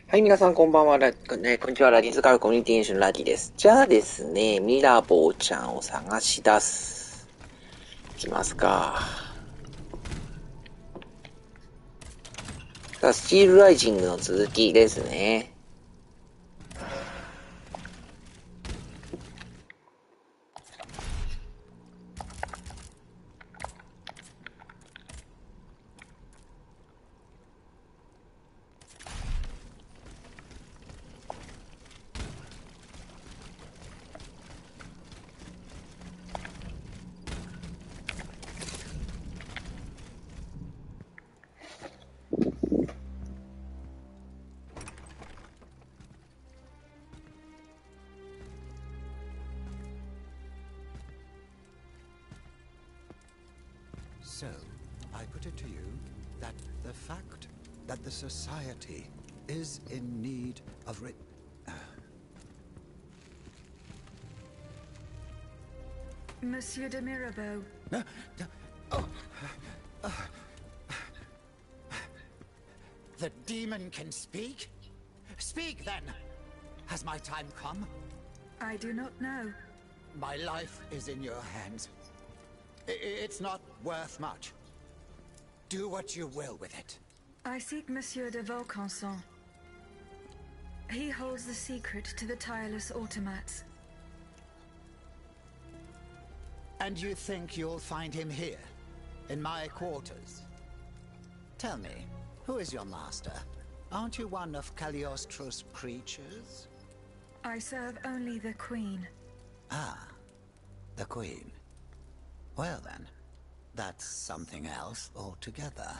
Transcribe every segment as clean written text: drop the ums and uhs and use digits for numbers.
はい、皆さんこんばんは。こんにちは。ラディズカフェコミュニティエーションラディです。じゃあですね、ミラボーちゃんを探し出す。いきますか。さあ、スチールライジングの続きですね。So, I put it to you that the fact that the society is in need of Monsieur de Mirabeau. The demon can speak? Speak then! Has my time come? I do not know. My life is in your hands. It's not worth much. Do what you will with it. I seek Monsieur de Vaucanson. He holds the secret to the tireless automats. And you think you'll find him here, in my quarters? Tell me, who is your master? Aren't you one of Cagliostro's creatures? I serve only the Queen. Ah, the Queen. Well then, that's something else altogether.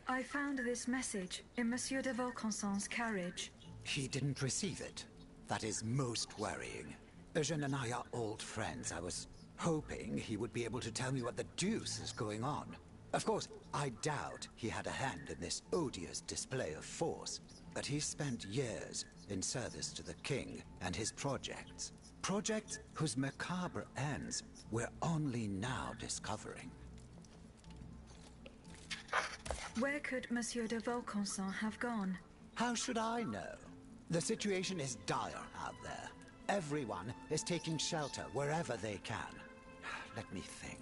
I found this message in Monsieur de Vaucanson's carriage. He didn't receive it. That is most worrying. Eugène and I are old friends. I was hoping he would be able to tell me what the deuce is going on. Of course, I doubt he had a hand in this odious display of force, but he spent years in service to the king and his projects. Projects whose macabre ends we're only now discovering. Where could Monsieur de Vaucanson have gone? How should I know? The situation is dire out there. Everyone is taking shelter wherever they can. Let me think.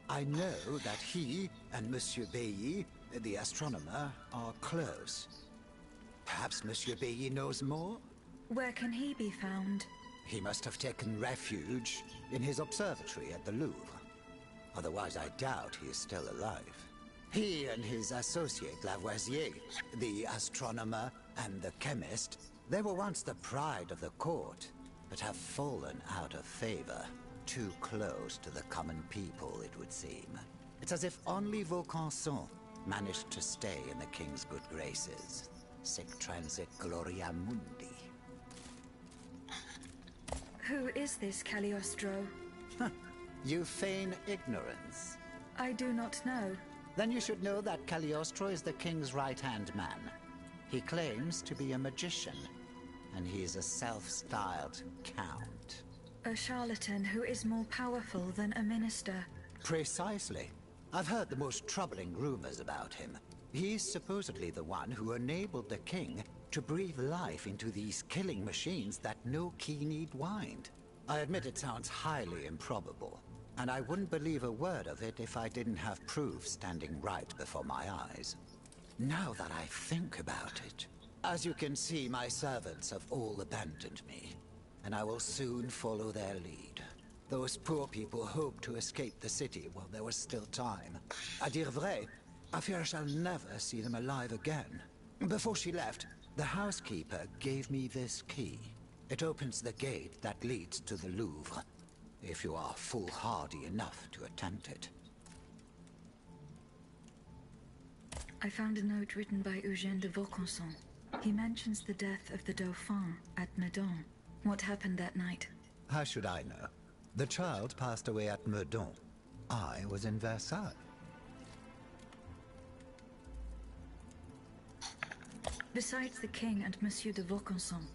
I know that he and Monsieur Bailly, the astronomer, are close. Perhaps Monsieur Bailly knows more? Where can he be found? He must have taken refuge in his observatory at the Louvre. Otherwise, I doubt he is still alive. He and his associate Lavoisier, the astronomer and the chemist, they were once the pride of the court, but have fallen out of favor. Too close to the common people, it would seem. It's as if only Vaucanson managed to stay in the king's good graces. Sic transit gloria mundi. Who is this Cagliostro? You feign ignorance. I do not know. Then you should know that Cagliostro is the king's right-hand man. He claims to be a magician, and he is a self-styled count. A charlatan who is more powerful than a minister. Precisely. I've heard the most troubling rumors about him. He's supposedly the one who enabled the king to breathe life into these killing machines that no key need wind. I admit it sounds highly improbable, and I wouldn't believe a word of it if I didn't have proof standing right before my eyes. Now that I think about it, as you can see, my servants have all abandoned me, and I will soon follow their lead. Those poor people hoped to escape the city while there was still time. À dire vrai, I fear I shall never see them alive again. Before she left, the housekeeper gave me this key. It opens the gate that leads to the Louvre, if you are foolhardy enough to attempt it. I found a note written by Eugène de Vaucanson. He mentions the death of the Dauphin at Meudon. What happened that night? How should I know? The child passed away at Meudon. I was in Versailles. Besides the king and Monsieur de Vaucanson,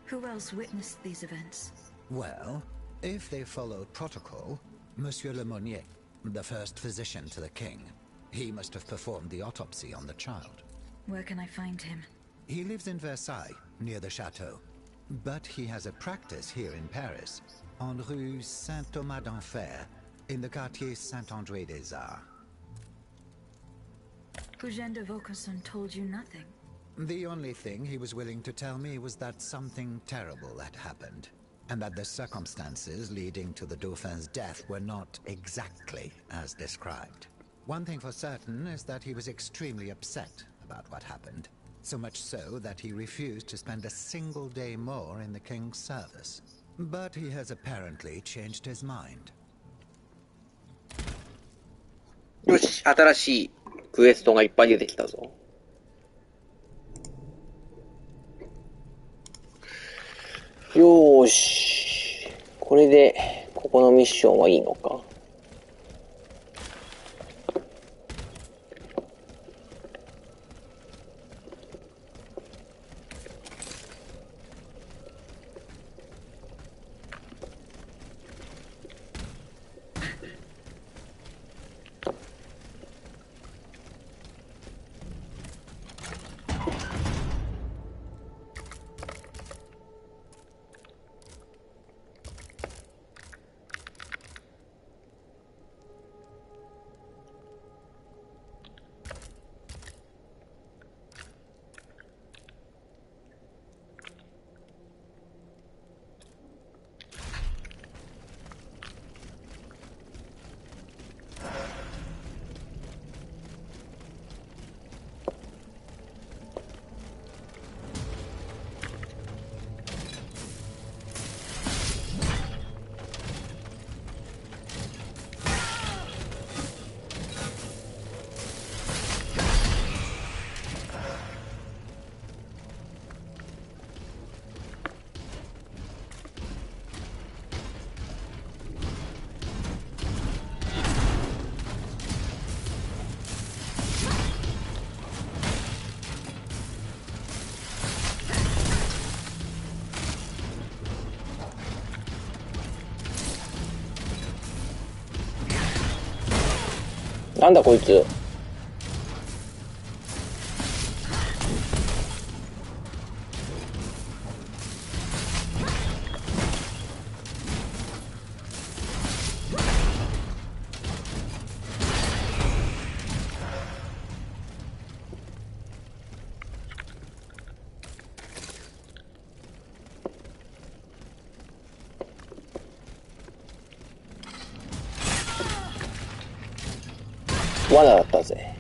who else witnessed these events? Well, if they followed protocol, Monsieur Lemonnier, the first physician to the king. He must have performed the autopsy on the child. Where can I find him? He lives in Versailles, near the chateau. But he has a practice here in Paris, on rue Saint-Thomas d'Enfer, in the quartier Saint-André des Arts. Eugène de Vaucanson told you nothing? The only thing he was willing to tell me was that something terrible had happened, and that the circumstances leading to the Dauphin's death were not exactly as described. One thing for certain is that he was extremely upset about what happened, so much so that he refused to spend a single day more in the king's service. But he has apparently changed his mind. よし、新しいクエストがいっぱい出てきたぞ。よーし。これで、ここのミッションはいいのか。なんだこいつ。罠だったぜ。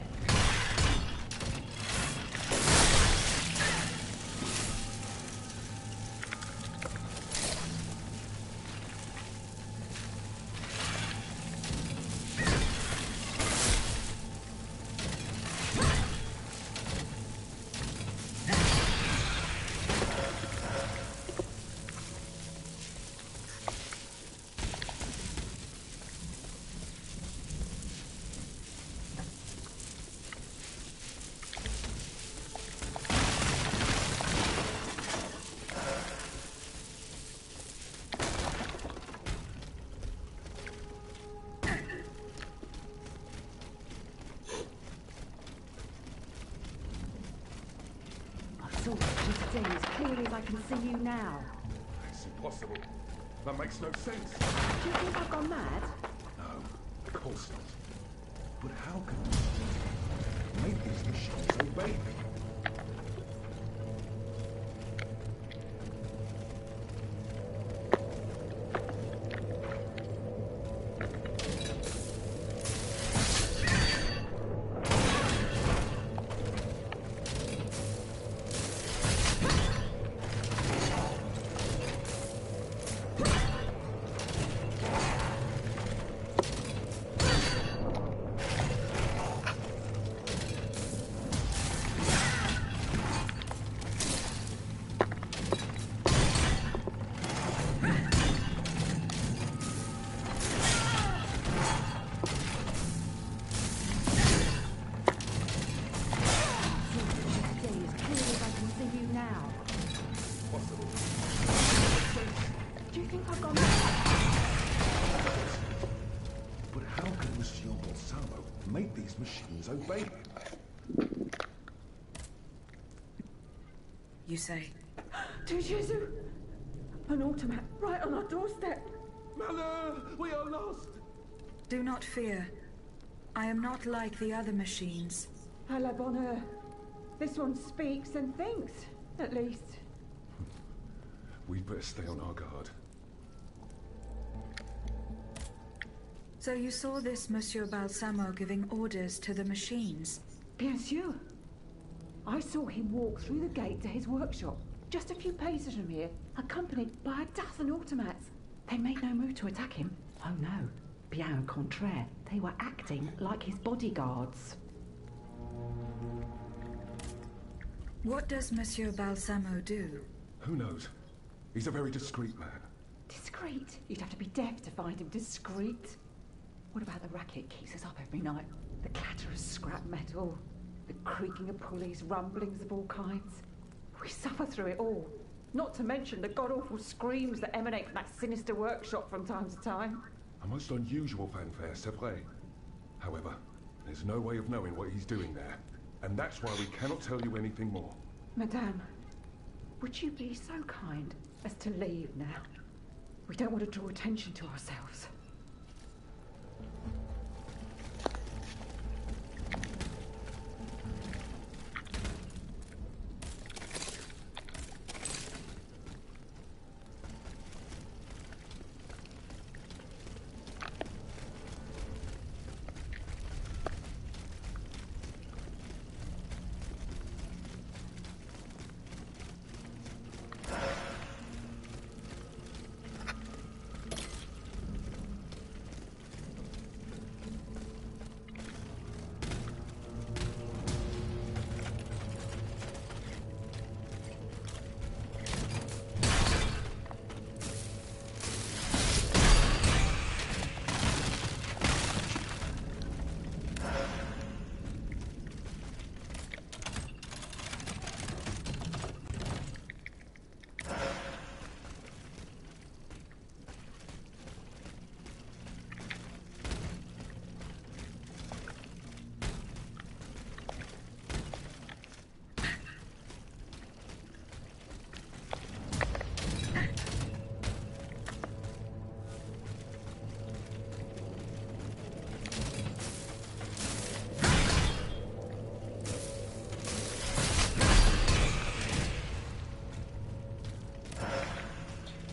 As clearly as I can see you now. It's impossible. That makes no sense. Do you think I've gone mad? No, of course not. But how can you make these machines obey me? these machines obey him. You say? Tujesu! An automat right on our doorstep. Malheur, we are lost. Do not fear. I am not like the other machines. À la bonne heure. This one speaks and thinks, at least. We'd better stay on our guard. So you saw this Monsieur Balsamo giving orders to the machines? Bien sûr. I saw him walk through the gate to his workshop, just a few paces from here, accompanied by a dozen automats. They made no move to attack him. Oh no. Bien au contraire, they were acting like his bodyguards. What does Monsieur Balsamo do? Who knows? He's a very discreet man. Discreet? You'd have to be deaf to find him discreet. What about the racket keeps us up every night? The clatter of scrap metal, the creaking of pulleys, rumblings of all kinds. We suffer through it all. Not to mention the god-awful screams that emanate from that sinister workshop from time to time. A most unusual fanfare, c'est vrai. However, there's no way of knowing what he's doing there. And that's why we cannot tell you anything more. Madame, would you be so kind as to leave now? We don't want to draw attention to ourselves.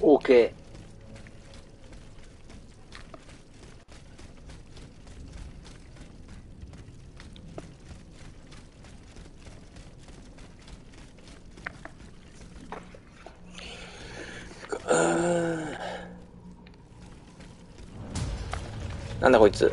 OK。なんだこいつ。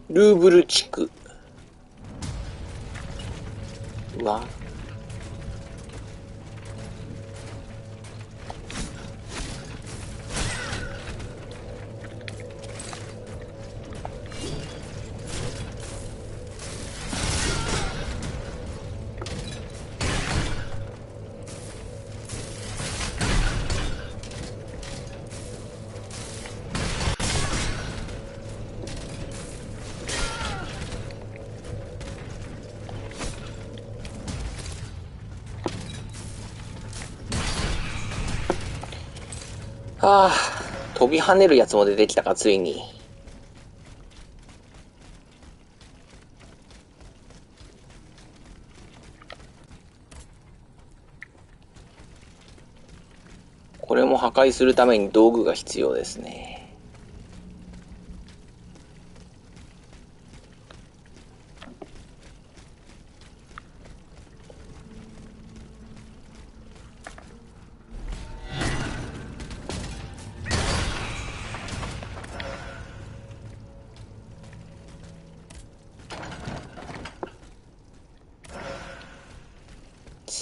ルーブル地区。うわ。ああ、飛び跳ねるやつも出てきたか、ついに。これも破壊するために道具が必要ですね。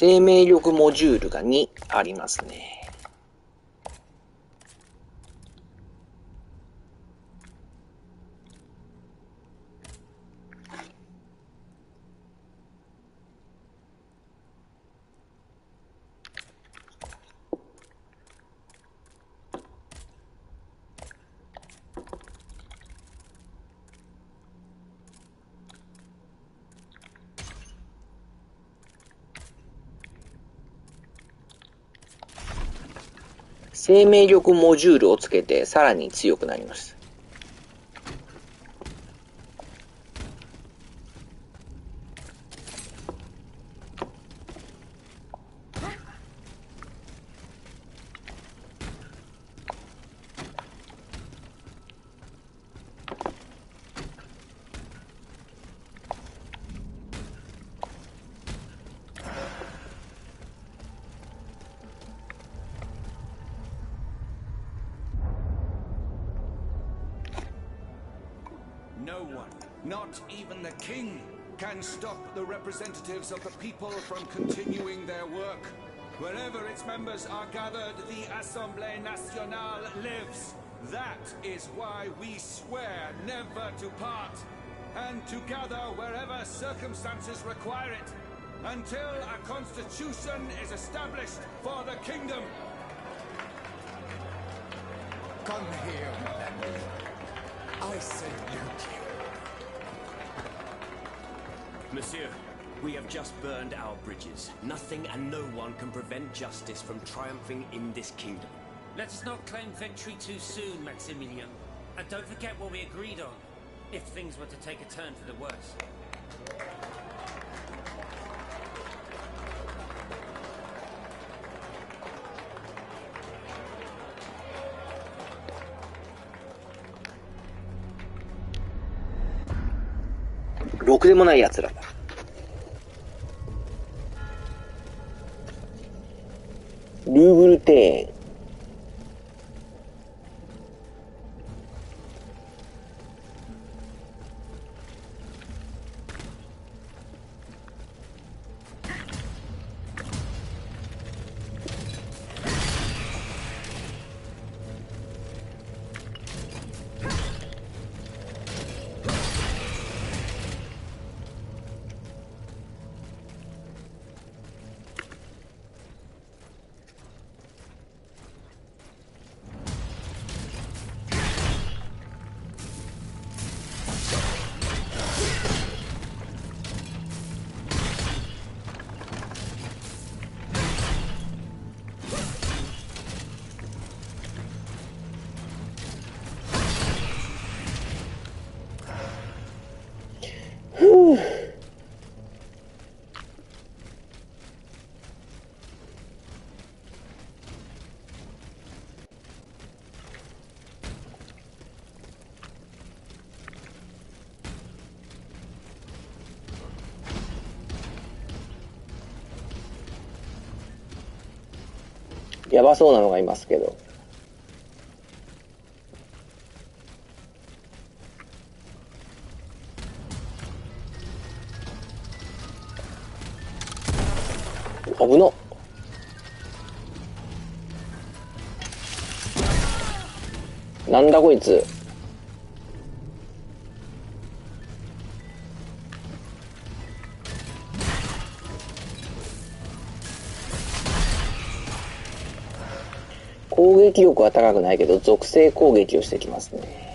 生命力モジュールが2ありますね。生命力モジュールをつけてさらに強くなります。No one, not even the king, can stop the representatives of the people from continuing their work. Wherever its members are gathered, the Assemblée Nationale lives. That is why we swear never to part, and to gather wherever circumstances require it, until a constitution is established for the kingdom. Come here, Mandy. I salute you. Monsieur, we have just burned our bridges. Nothing and no one can prevent justice from triumphing in this kingdom. Let us not claim victory too soon, Maximilian. And don't forget what we agreed on, if things were to take a turn for the worse.ろくでもない奴らだ。ルーブル庭園。やばそうなのがいますけど。危なっ。なんだこいつ。攻撃力は高くないけど属性攻撃をしてきますね。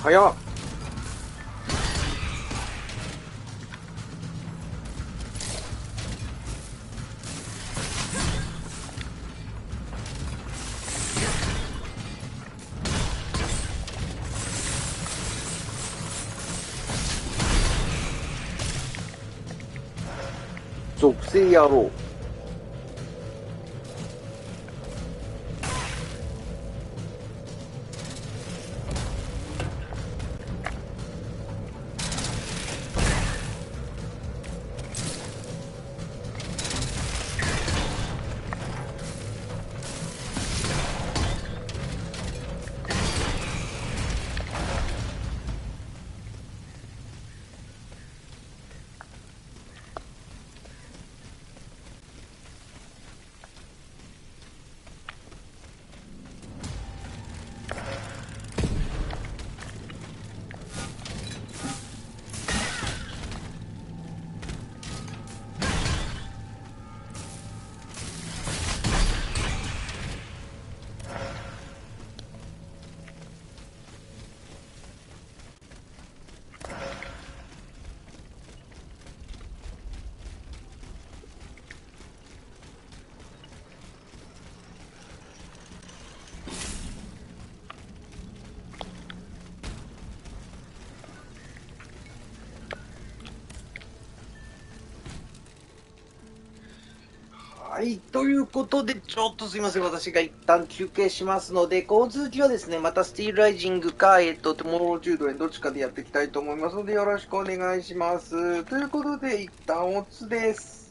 早っ。属性野郎。はい、ということで、ちょっとすいません、私が一旦休憩しますので、この続きはですね、またスティールライジングか、トモローチュードへどっちかでやっていきたいと思いますので、よろしくお願いします。ということで、一旦オツです。